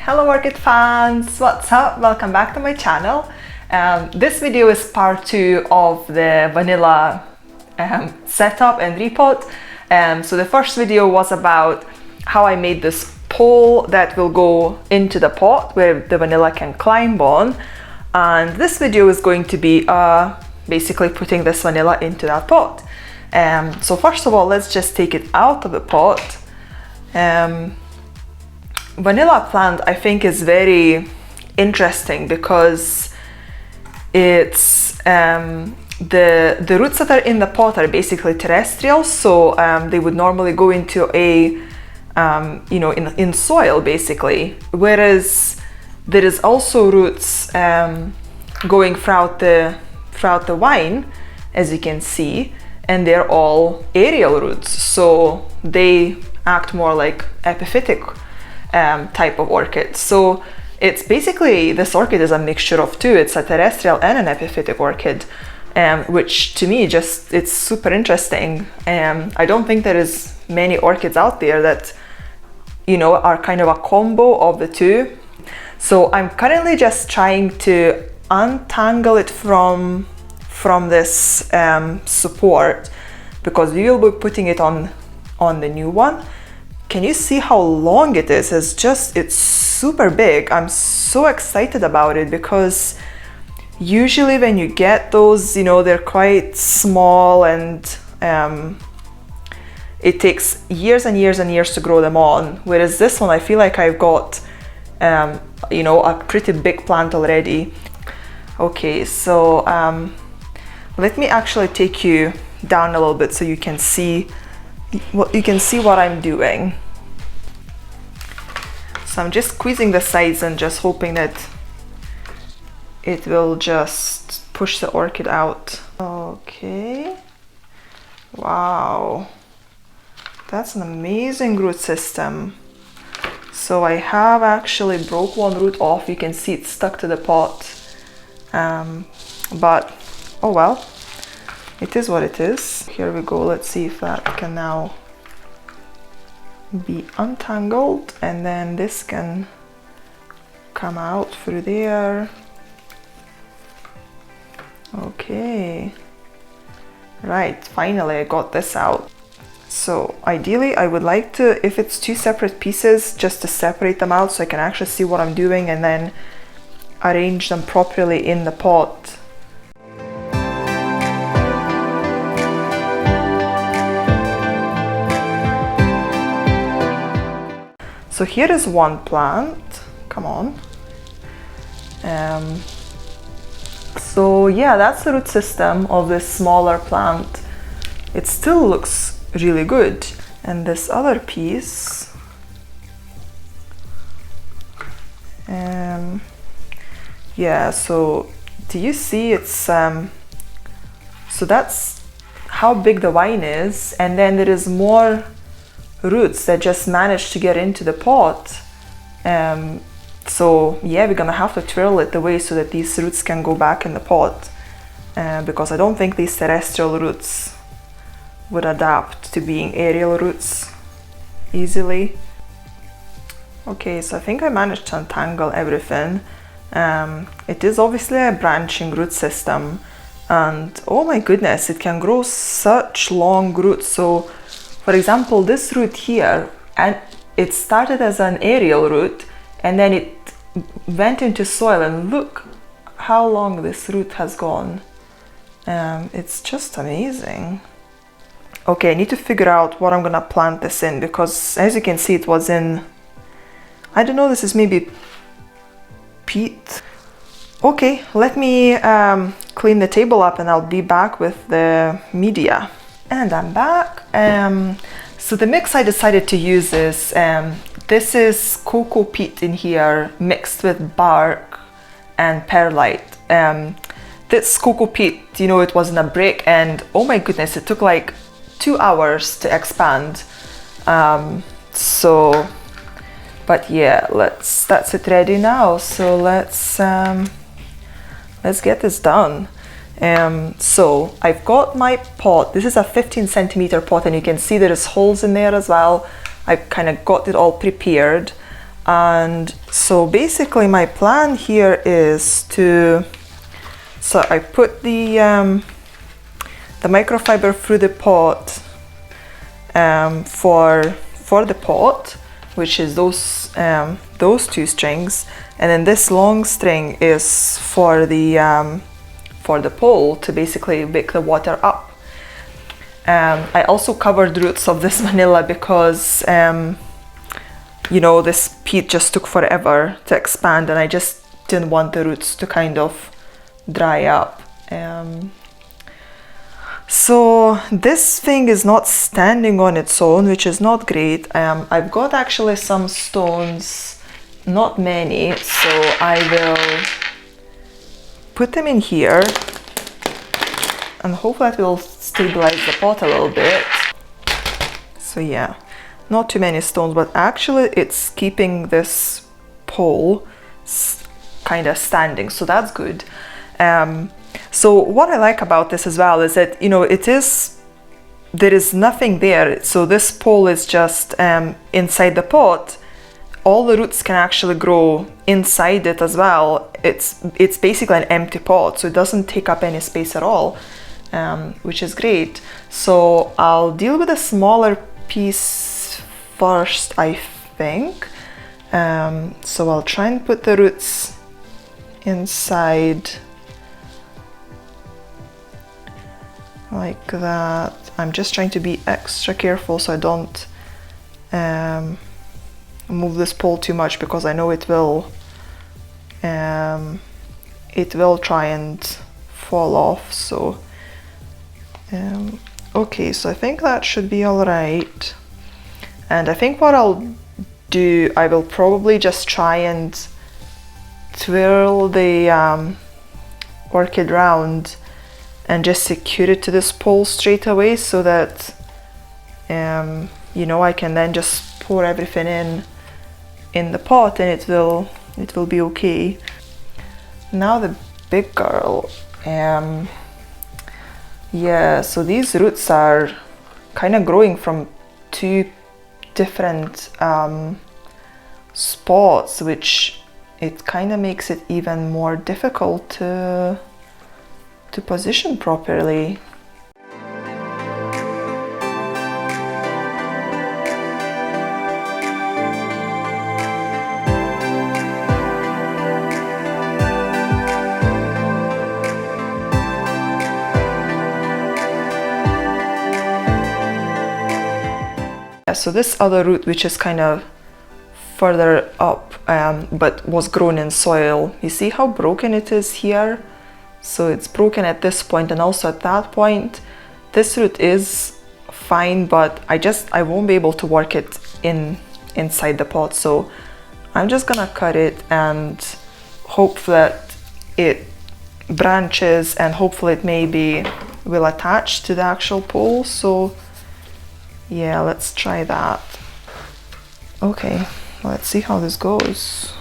Hello orchid fans, what's up? Welcome back to my channel. This video is part 2 of the vanilla setup and repot. So the first video was about how I made this pole that will go into the pot where the vanilla can climb on, and this video is going to be basically putting this vanilla into that pot. So first of all, let's just take it out of the pot. Vanilla plant, I think, is very interesting because it's the roots that are in the pot are basically terrestrial, so they would normally go into a in soil basically, whereas there is also roots going throughout the vine, as you can see, and they're all aerial roots, so they act more like epiphytic type of orchid. So it's basically, this orchid is a mixture of two. It's a terrestrial and an epiphytic orchid, which to me it's super interesting. I don't think there is many orchids out there that are kind of a combo of the two. So I'm currently just trying to untangle it from this support, because we will be putting it on the new one. Can you see how long it is? It's super big. I'm so excited about it because usually when you get those, they're quite small, and it takes years and years and years to grow them on. Whereas this one, I feel like I've got, a pretty big plant already. Okay, so let me actually take you down a little bit so you can see what I'm doing. So I'm just squeezing the sides and just hoping that it will just push the orchid out. Okay. Wow. That's an amazing root system. So I have actually broke one root off. You can see it's stuck to the pot. But oh well. It is what it is. Here we go. Let's see if that can now be untangled, and then this can come out through there. Okay. Right, finally I got this out. So ideally I would like to, if it's two separate pieces, just to separate them out so I can actually see what I'm doing and then arrange them properly in the pot. So here is one plant, come on. So yeah, that's the root system of this smaller plant. It still looks really good. And this other piece, yeah, so do you see it's, so that's how big the vine is, and then there is more roots that just managed to get into the pot. So yeah, we're gonna have to twirl it away so that these roots can go back in the pot, because I don't think these terrestrial roots would adapt to being aerial roots easily. Okay, so I think I managed to untangle everything. It is obviously a branching root system, and oh my goodness, it can grow such long roots. So for example, this root here, and it started as an aerial root and then it went into soil, and look how long this root has gone. It's just amazing. Okay, I need to figure out what I'm gonna plant this in, because as you can see it was in, I don't know, this is maybe peat. Okay, let me clean the table up and I'll be back with the media. And I'm back. So the mix I decided to use is, this is cocoa peat in here mixed with bark and perlite. This cocoa peat, it was in a brick, and oh my goodness, it took like 2 hours to expand. But yeah, that's it ready now. So let's get this done. So I've got my pot. This is a 15 centimeter pot, and you can see there is holes in there as well. I've kind of got it all prepared. And so basically my plan here is so I put the microfiber through the pot for the pot, which is those two strings, and then this long string is for the pole to basically pick the water up. I also covered roots of this vanilla because you know, this peat just took forever to expand, and I just didn't want the roots to kind of dry up. So this thing is not standing on its own, which is not great. I've got actually some stones, not many, so I will put them in here, and hopefully that will stabilize the pot a little bit. So yeah, not too many stones, but actually it's keeping this pole kind of standing, so that's good. So what I like about this as well is that, you know, there is nothing there, so this pole is just inside the pot. All the roots can actually grow inside it as well. It's basically an empty pot, so it doesn't take up any space at all, which is great. So I'll deal with a smaller piece first, I think. So I'll try and put the roots inside like that. I'm just trying to be extra careful so I don't move this pole too much, because I know it will try and fall off. So okay, so I think that should be all right. And I think what I'll do, I will probably just try and twirl the orchid round and just secure it to this pole straight away, so that you know, I can then just pour everything in the pot and it will be okay. Now the big girl. Yeah, so these roots are kind of growing from two different spots, which it kind of makes it even more difficult to position properly. So this other root, which is kind of further up, but was grown in soil, you see how broken it is here? So it's broken at this point and also at that point. This root is fine, but I won't be able to work it inside the pot, so I'm just gonna cut it and hope that it branches, and hopefully it maybe will attach to the actual pole. So yeah, let's try that. Okay, let's see how this goes.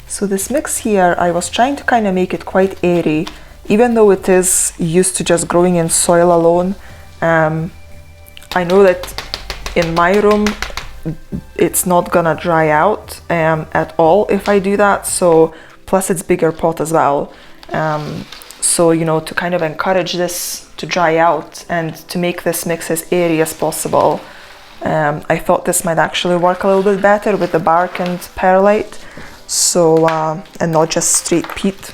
So this mix here, I was trying to kind of make it quite airy, even though it is used to just growing in soil alone. I know that in my room it's not gonna dry out at all if I do that, so plus it's bigger pot as well. So, you know, to kind of encourage this to dry out and to make this mix as airy as possible, I thought this might actually work a little bit better with the bark and perlite, so and not just straight peat.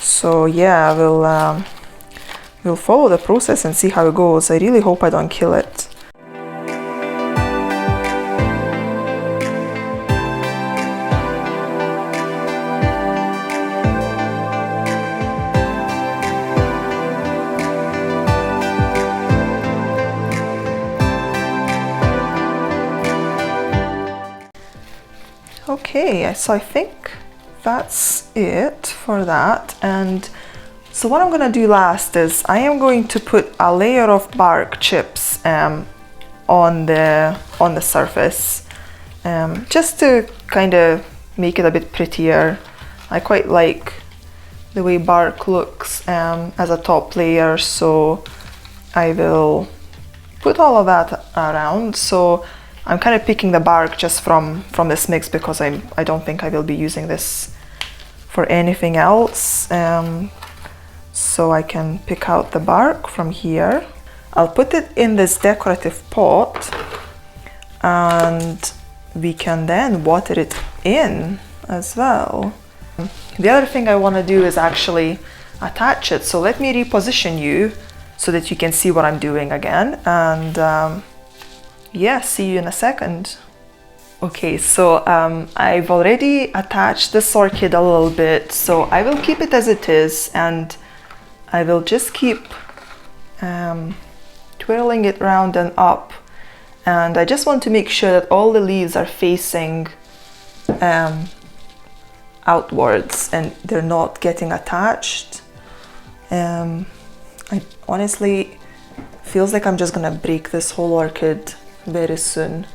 So yeah, we'll follow the process and see how it goes. I really hope I don't kill it. Okay, so I think that's it for that. And so what I'm gonna do last is I am going to put a layer of bark chips on the surface, just to kind of make it a bit prettier. I quite like the way bark looks as a top layer, so I will put all of that around. So I'm kind of picking the bark just from this mix because I don't think I will be using this for anything else. So I can pick out the bark from here. I'll put it in this decorative pot and we can then water it in as well. The other thing I want to do is actually attach it. So let me reposition you so that you can see what I'm doing again. And yeah, see you in a second. Okay, so I've already attached this orchid a little bit, so I will keep it as it is and I will just keep twirling it round and up. And I just want to make sure that all the leaves are facing outwards and they're not getting attached. I honestly feels like I'm just gonna break this whole orchid very soon,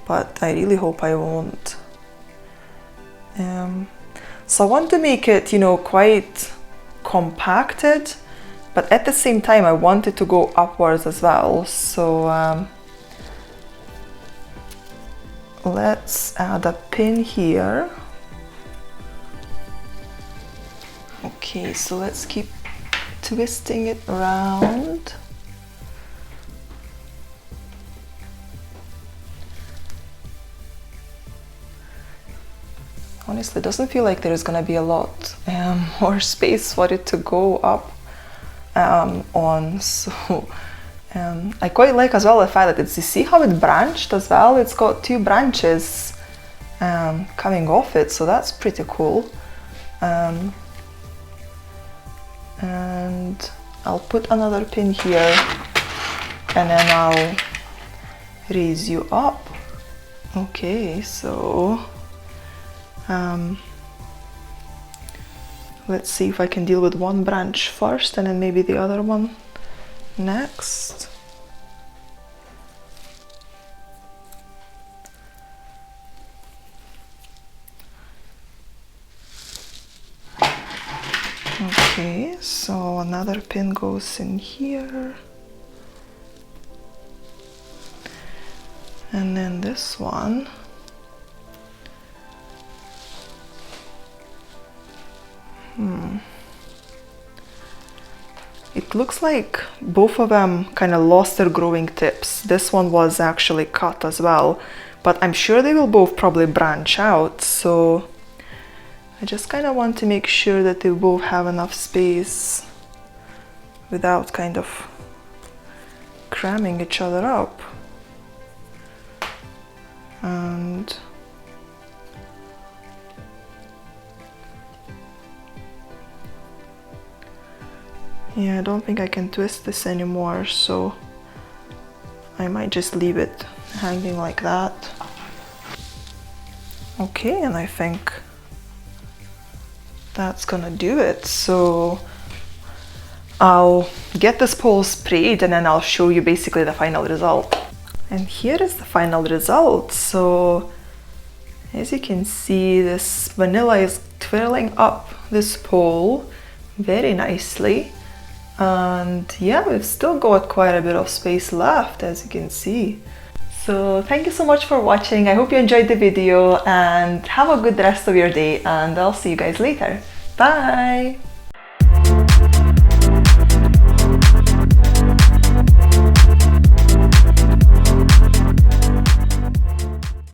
but I really hope I won't. So I want to make it, you know, quite compacted, but at the same time I want it to go upwards as well. So let's add a pin here. Okay, so let's keep twisting it around. Honestly, it doesn't feel like there's gonna be a lot more space for it to go up on. So I quite like as well the fact that you see how it branched as well. It's got two branches coming off it, so that's pretty cool. And I'll put another pin here and then I'll raise you up. Okay, so let's see if I can deal with one branch first and then maybe the other one next. Okay, so another pin goes in here. And then this one. It looks like both of them kind of lost their growing tips. This one was actually cut as well, but I'm sure they will both probably branch out. So I just kind of want to make sure that they both have enough space without kind of cramming each other up. And yeah, I don't think I can twist this anymore, so I might just leave it hanging like that. Okay, and I think that's gonna do it. So I'll get this pole sprayed and then I'll show you basically the final result. And here is the final result. So as you can see, this vanilla is twirling up this pole very nicely. And yeah, we've still got quite a bit of space left, as you can see. So thank you so much for watching. I hope you enjoyed the video and have a good rest of your day, and I'll see you guys later. Bye!